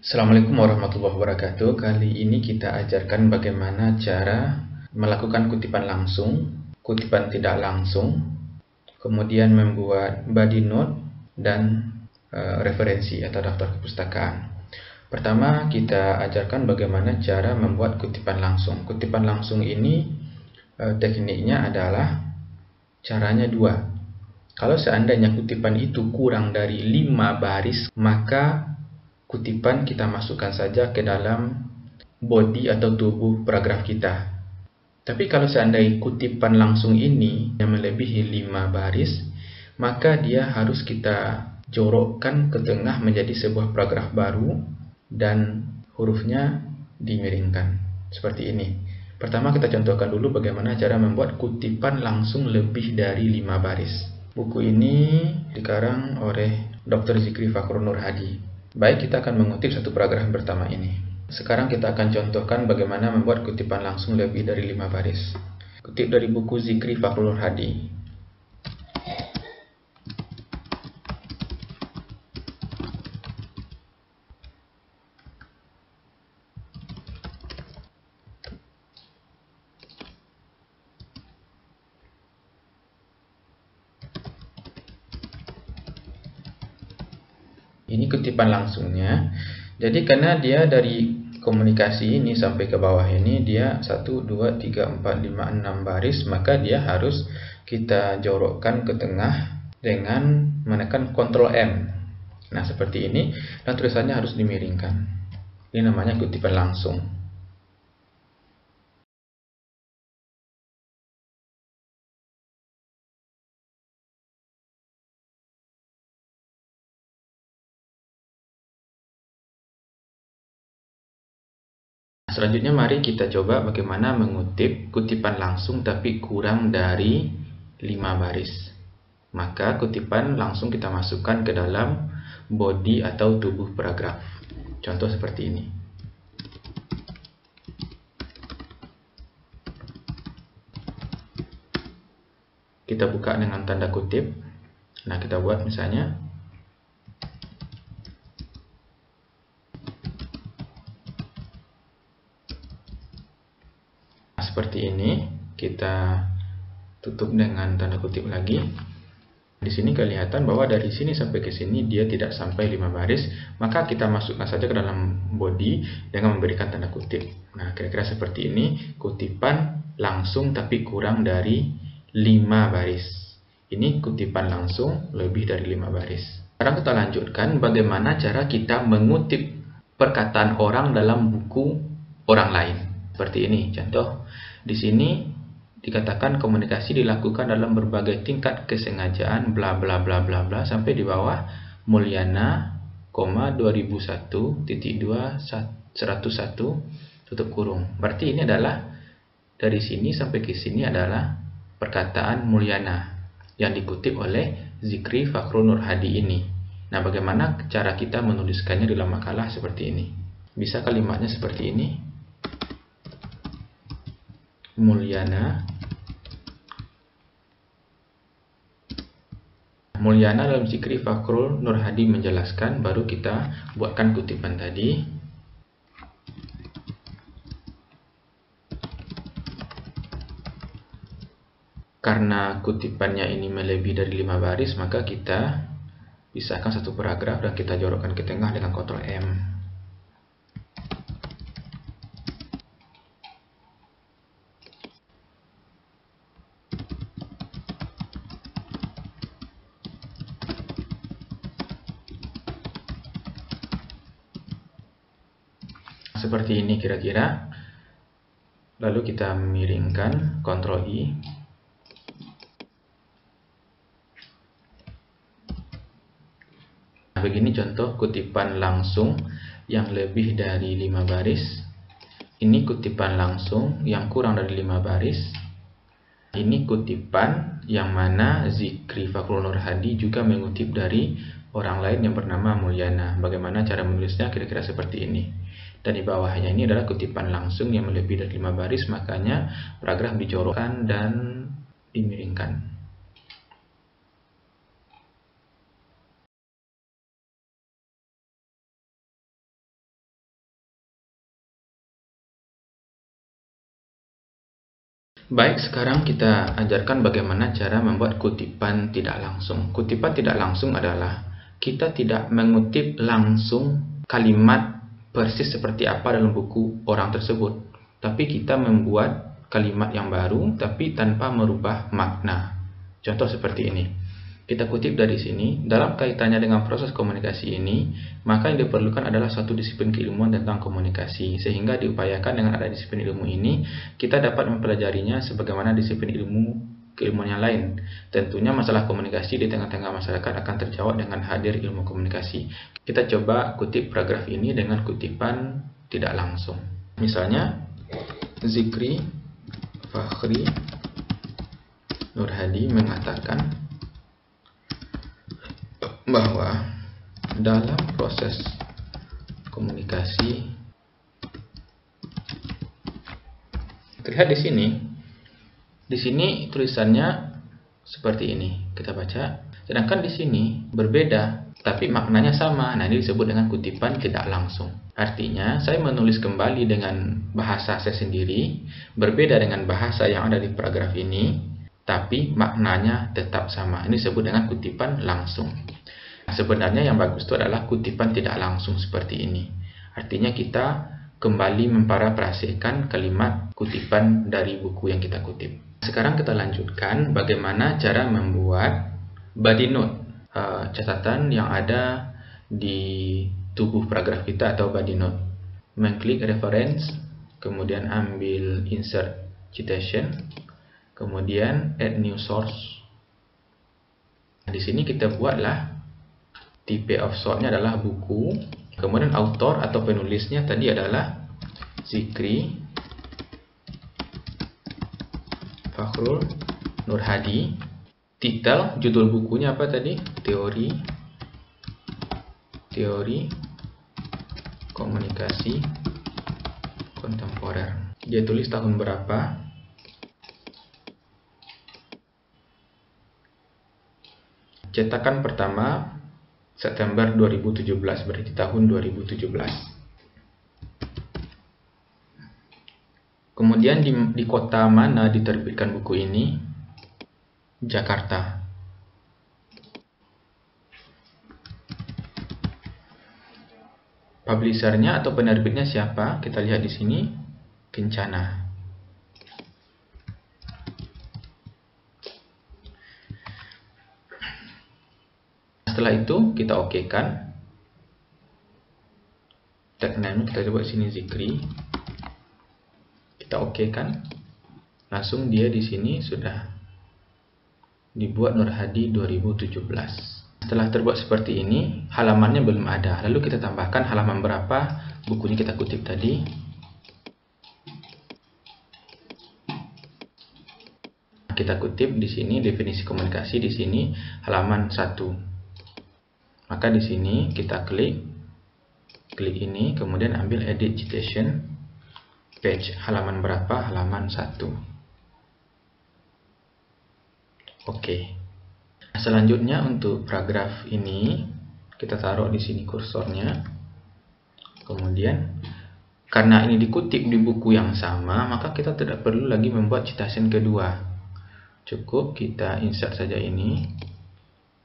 Assalamualaikum warahmatullahi wabarakatuh. Kali ini kita ajarkan bagaimana cara melakukan kutipan langsung, kutipan tidak langsung, kemudian membuat body note dan referensi atau daftar kepustakaan. Pertama, kita ajarkan bagaimana cara membuat kutipan langsung. Kutipan langsung ini tekniknya adalah caranya dua. Kalau seandainya kutipan itu kurang dari 5 baris, maka kutipan kita masukkan saja ke dalam body atau tubuh paragraf kita. Tapi kalau seandainya kutipan langsung ini yang melebihi 5 baris, maka dia harus kita jorokkan ke tengah menjadi sebuah paragraf baru dan hurufnya dimiringkan seperti ini. Pertama kita contohkan dulu bagaimana cara membuat kutipan langsung lebih dari 5 baris. Buku ini dikarang oleh Dr. Zikri Fakhrul Nur Hadi. Baik, kita akan mengutip satu paragraf pertama ini. Sekarang kita akan contohkan bagaimana membuat kutipan langsung lebih dari 5 baris. Kutip dari buku Zikri Fakhrul Nur Hadi. Ini kutipan langsungnya. Jadi karena dia dari komunikasi ini sampai ke bawah ini dia 1, 2, 3, 4, 5, 6 baris, maka dia harus kita jorokkan ke tengah dengan menekan Ctrl M. Nah seperti ini, dan tulisannya harus dimiringkan. Ini namanya kutipan langsung. Selanjutnya mari kita coba bagaimana mengutip kutipan langsung tapi kurang dari 5 baris. Maka kutipan langsung kita masukkan ke dalam body atau tubuh paragraf. Contoh seperti ini. Kita buka dengan tanda kutip. Nah, kita buat misalnya seperti ini. Kita tutup dengan tanda kutip lagi. Di sini kelihatan bahwa dari sini sampai ke sini dia tidak sampai 5 baris, maka kita masukkan saja ke dalam body dengan memberikan tanda kutip. Nah, kira-kira seperti ini, kutipan langsung tapi kurang dari 5 baris. Ini kutipan langsung lebih dari 5 baris. Sekarang kita lanjutkan bagaimana cara kita mengutip perkataan orang dalam buku orang lain. Seperti ini, contoh. Di sini dikatakan komunikasi dilakukan dalam berbagai tingkat kesengajaan bla bla bla bla bla sampai di bawah Mulyana, 2001.2 101 tutup kurung. Berarti ini adalah dari sini sampai ke sini adalah perkataan Mulyana yang dikutip oleh Zikri Fakhrul Nur Hadi ini. Nah, bagaimana cara kita menuliskannya dalam makalah seperti ini? Bisa kalimatnya seperti ini. Mulyana dalam Zikri Fakhrul Nur Hadi menjelaskan, baru kita buatkan kutipan tadi. Karena kutipannya ini melebihi dari 5 baris, maka kita pisahkan satu paragraf dan kita jorokkan ke tengah dengan Ctrl M. Seperti ini kira-kira. Lalu kita miringkan, Ctrl I. Nah, begini contoh kutipan langsung yang lebih dari 5 baris. Ini kutipan langsung yang kurang dari 5 baris. Ini kutipan yang mana Zikri Fakhrul Nur Hadi juga mengutip dari orang lain yang bernama Mulyana. Bagaimana cara menulisnya? Kira-kira seperti ini. Dan di bawahnya ini adalah kutipan langsung yang melebihi dari 5 baris, makanya paragraf dijorokkan dan dimiringkan. Baik, sekarang kita ajarkan bagaimana cara membuat kutipan tidak langsung. Kutipan tidak langsung adalah kita tidak mengutip langsung kalimat persis seperti apa dalam buku orang tersebut, tapi kita membuat kalimat yang baru tapi tanpa merubah makna. Contoh seperti ini. Kita kutip dari sini, dalam kaitannya dengan proses komunikasi ini, maka yang diperlukan adalah suatu disiplin keilmuan tentang komunikasi, sehingga diupayakan dengan ada disiplin ilmu ini, kita dapat mempelajarinya sebagaimana disiplin keilmuan yang lain. Tentunya masalah komunikasi di tengah-tengah masyarakat akan terjawab dengan hadir ilmu komunikasi. Kita coba kutip paragraf ini dengan kutipan tidak langsung. Misalnya, Zikri Fakhri Nurhadi mengatakan bahwa dalam proses komunikasi, terlihat di sini tulisannya seperti ini, kita baca. Sedangkan di sini berbeda, tapi maknanya sama. Nah, ini disebut dengan kutipan tidak langsung. Artinya, saya menulis kembali dengan bahasa saya sendiri, berbeda dengan bahasa yang ada di paragraf ini, tapi maknanya tetap sama. Ini disebut dengan kutipan langsung. Sebenarnya yang bagus itu adalah kutipan tidak langsung seperti ini. Artinya kita kembali memparafrasekan kalimat kutipan dari buku yang kita kutip. Sekarang kita lanjutkan bagaimana cara membuat body note, catatan yang ada di tubuh paragraf kita atau body note. Mengklik reference, kemudian ambil insert citation, kemudian add new source. Di sini kita buatlah tipe of source-nya adalah buku, kemudian author atau penulisnya tadi adalah Zikri Fakhrul Nurhadi. Titel, judul bukunya apa tadi? Teori Komunikasi Kontemporer. Dia tulis tahun berapa? Cetakan pertama September 2017, berarti tahun 2017. Kemudian di kota mana diterbitkan buku ini? Jakarta. Publishernya atau penerbitnya siapa? Kita lihat di sini, Kencana. Setelah itu kita okekan. Tag name kita coba sini Zikri. Kita okekan. Langsung dia di sini sudah dibuat Nurhadi 2017. Setelah terbuat seperti ini, halamannya belum ada. Lalu kita tambahkan halaman berapa bukunya kita kutip tadi. Kita kutip di sini definisi komunikasi di sini halaman 1. Maka di sini kita klik ini, kemudian ambil edit citation page, halaman berapa? Halaman 1. Oke. Selanjutnya untuk paragraf ini kita taruh di sini kursornya. Kemudian karena ini dikutip di buku yang sama, maka kita tidak perlu lagi membuat citation kedua. Cukup kita insert saja ini.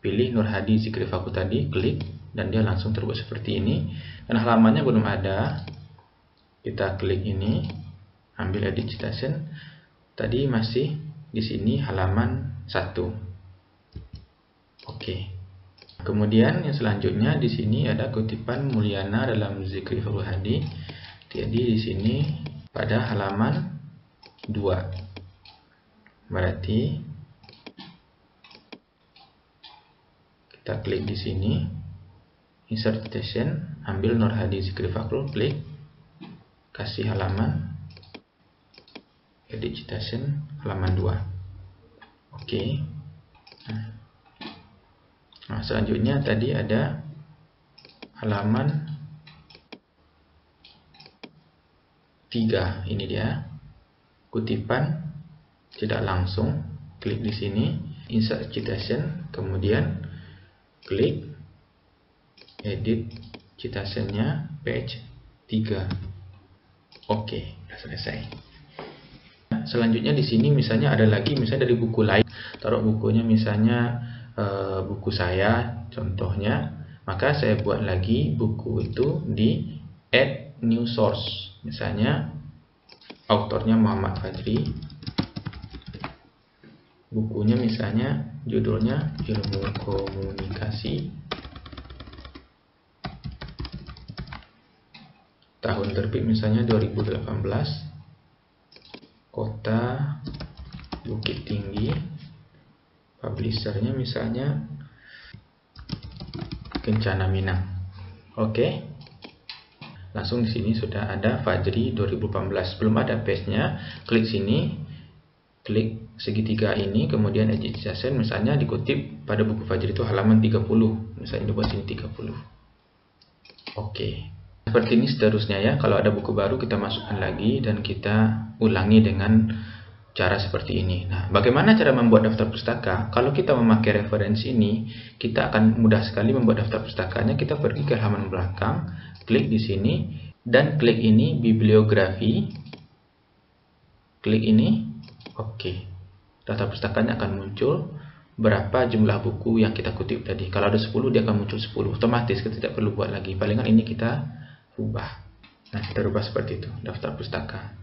Pilih Nurhadi Zikri Fakhrul tadi, klik, dan dia langsung terbuat seperti ini. Dan halamannya belum ada. Kita klik ini, ambil edit citation. Tadi masih di sini halaman 1. Oke. Kemudian yang selanjutnya di sini ada kutipan Mulyana dalam Zikri Fakhrul Hadi. Jadi di sini pada halaman 2. Berarti kita klik di sini, insert citation, ambil Nurhadi Zikri Fakhrul, klik, kasih halaman, edit citation, halaman 2. Oke. Nah, selanjutnya tadi ada halaman 3. Ini dia, kutipan tidak langsung. Klik di sini, insert citation, kemudian klik edit citationnya page 3. Oke, sudah selesai. Selanjutnya di sini misalnya ada lagi, misalnya dari buku lain, taruh bukunya misalnya buku saya contohnya, maka saya buat lagi buku itu di add new source, misalnya autornya Muhammad Fajri, bukunya misalnya judulnya Ilmu Komunikasi, tahun terbit misalnya 2018, kota Bukit Tinggi, publishernya misalnya Kencana Minang. Oke. Langsung di sini sudah ada Fajri 2018. Belum ada page-nya. Klik sini, klik segitiga ini, kemudian edit session, misalnya dikutip pada buku Fajri itu halaman 30. Misalnya dibuat sini 30. Oke. Seperti ini seterusnya ya. Kalau ada buku baru kita masukkan lagi dan kita ulangi dengan cara seperti ini. Nah, bagaimana cara membuat daftar pustaka? Kalau kita memakai referensi ini, kita akan mudah sekali membuat daftar pustakanya. Kita pergi ke halaman belakang, klik di sini, dan klik ini bibliografi. Klik ini, oke. Daftar pustakanya akan muncul berapa jumlah buku yang kita kutip tadi. Kalau ada 10, dia akan muncul 10. Otomatis kita tidak perlu buat lagi. Palingan ini kita ubah. Nah, kita ubah seperti itu, daftar pustaka.